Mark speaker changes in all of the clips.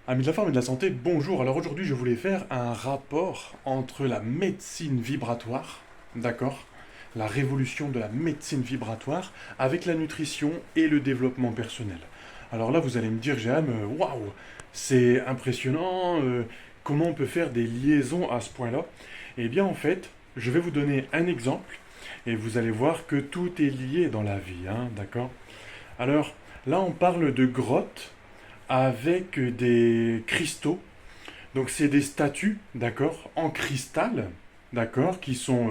Speaker 1: Amis de la forme et de la santé, bonjour. Alors aujourd'hui, je voulais faire un rapport entre la médecine vibratoire, d'accord, la révolution de la médecine vibratoire, avec la nutrition et le développement personnel. Alors là, vous allez me dire, Jam, waouh, c'est impressionnant, comment on peut faire des liaisons à ce point-là? Eh bien, en fait, je vais vous donner un exemple et vous allez voir que tout est lié dans la vie, hein, d'accord? Alors là, on parle de grottes avec des cristaux. Donc c'est des statues, d'accord, en cristal, d'accord, qui sont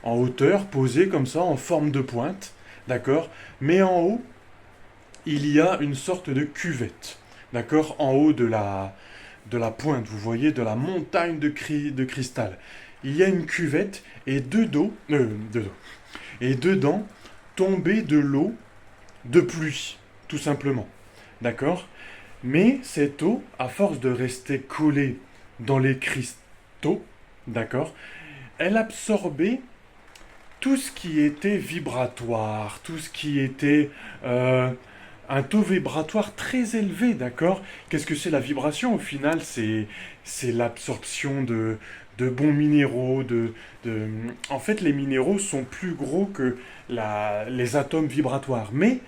Speaker 1: en hauteur, posées comme ça, en forme de pointe, d'accord. Mais en haut, il y a une sorte de cuvette, d'accord, en haut de la pointe, vous voyez, de la montagne de cristal. Il y a une cuvette et et dedans tombait de l'eau de pluie, tout simplement, d'accord. Mais cette eau, à force de rester collée dans les cristaux, d'accord, elle absorbait tout ce qui était vibratoire, tout ce qui était un taux vibratoire très élevé, d'accord. Qu'est-ce que c'est la vibration au final? C'est l'absorption de bons minéraux, En fait, les minéraux sont plus gros que les atomes vibratoires. Mais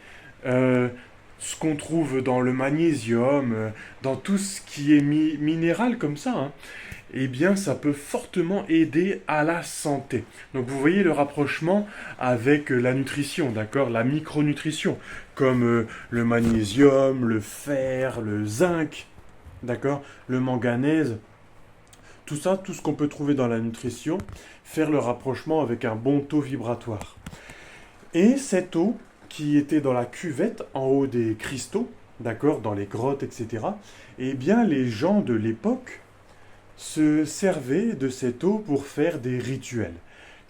Speaker 1: euh, ce qu'on trouve dans le magnésium, dans tout ce qui est minéral comme ça, hein, eh bien, ça peut fortement aider à la santé. Donc, vous voyez le rapprochement avec la nutrition, d'accord, la micronutrition, comme le magnésium, le fer, le zinc, d'accord, le manganèse, tout ça, tout ce qu'on peut trouver dans la nutrition, faire le rapprochement avec un bon taux vibratoire. Et cette eau qui était dans la cuvette en haut des cristaux, d'accord, dans les grottes, etc., eh bien, les gens de l'époque se servaient de cette eau pour faire des rituels,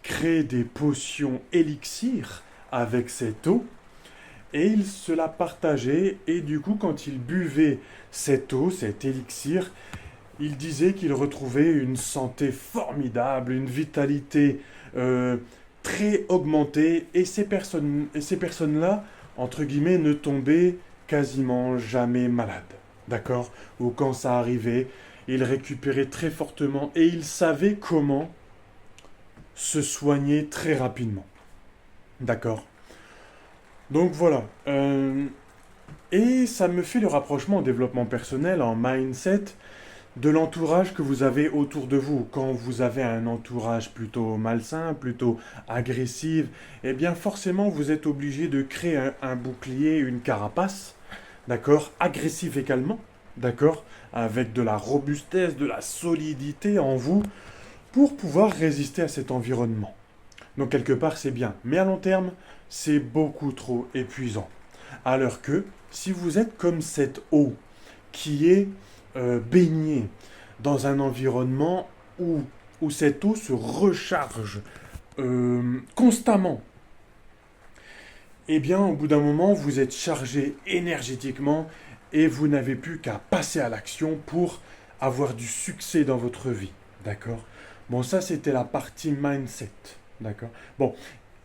Speaker 1: créer des potions élixirs avec cette eau, et ils se la partageaient, et du coup, quand ils buvaient cette eau, cet élixir, ils disaient qu'ils retrouvaient une santé formidable, une vitalité très augmentée, et ces personnes-là, entre guillemets, ne tombaient quasiment jamais malades. D'accord. Ou quand ça arrivait, ils récupéraient très fortement et ils savaient comment se soigner très rapidement. D'accord. Donc voilà. Et ça me fait le rapprochement en développement personnel, en mindset, de l'entourage que vous avez autour de vous. Quand vous avez un entourage plutôt malsain, plutôt agressif, eh bien forcément vous êtes obligé de créer un bouclier, une carapace, d'accord, agressif également, d'accord, avec de la robustesse, de la solidité en vous pour pouvoir résister à cet environnement. Donc quelque part c'est bien, mais à long terme c'est beaucoup trop épuisant. Alors que si vous êtes comme cette eau qui est baignée dans un environnement où cette eau se recharge constamment, eh bien au bout d'un moment vous êtes chargé énergétiquement et vous n'avez plus qu'à passer à l'action pour avoir du succès dans votre vie. D'accord. Bon, ça c'était la partie mindset. D'accord. Bon,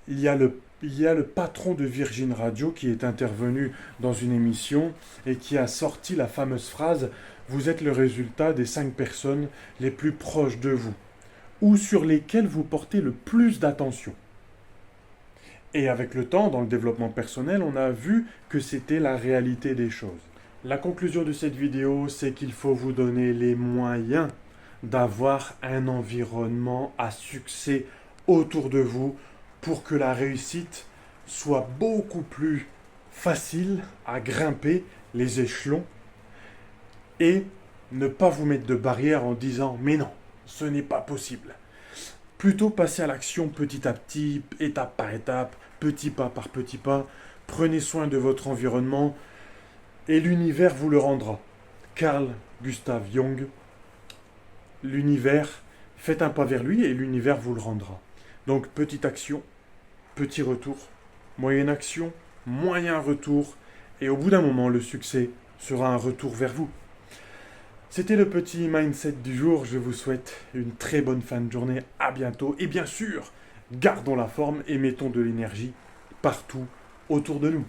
Speaker 1: il y a le patron de Virgin Radio qui est intervenu dans une émission et qui a sorti la fameuse phrase: vous êtes le résultat des 5 personnes les plus proches de vous ou sur lesquelles vous portez le plus d'attention. Et avec le temps, dans le développement personnel, on a vu que c'était la réalité des choses. La conclusion de cette vidéo, c'est qu'il faut vous donner les moyens d'avoir un environnement à succès autour de vous pour que la réussite soit beaucoup plus facile à grimper les échelons et ne pas vous mettre de barrière en disant mais non, ce n'est pas possible. Plutôt passer à l'action petit à petit, étape par étape, petit pas par petit pas. Prenez soin de votre environnement et l'univers vous le rendra. Carl Gustav Jung, l'univers, faites un pas vers lui et l'univers vous le rendra. Donc petite action, petit retour, moyenne action, moyen retour, et au bout d'un moment, le succès sera un retour vers vous. C'était le petit mindset du jour. Je vous souhaite une très bonne fin de journée. À bientôt. Et bien sûr, gardons la forme et mettons de l'énergie partout autour de nous.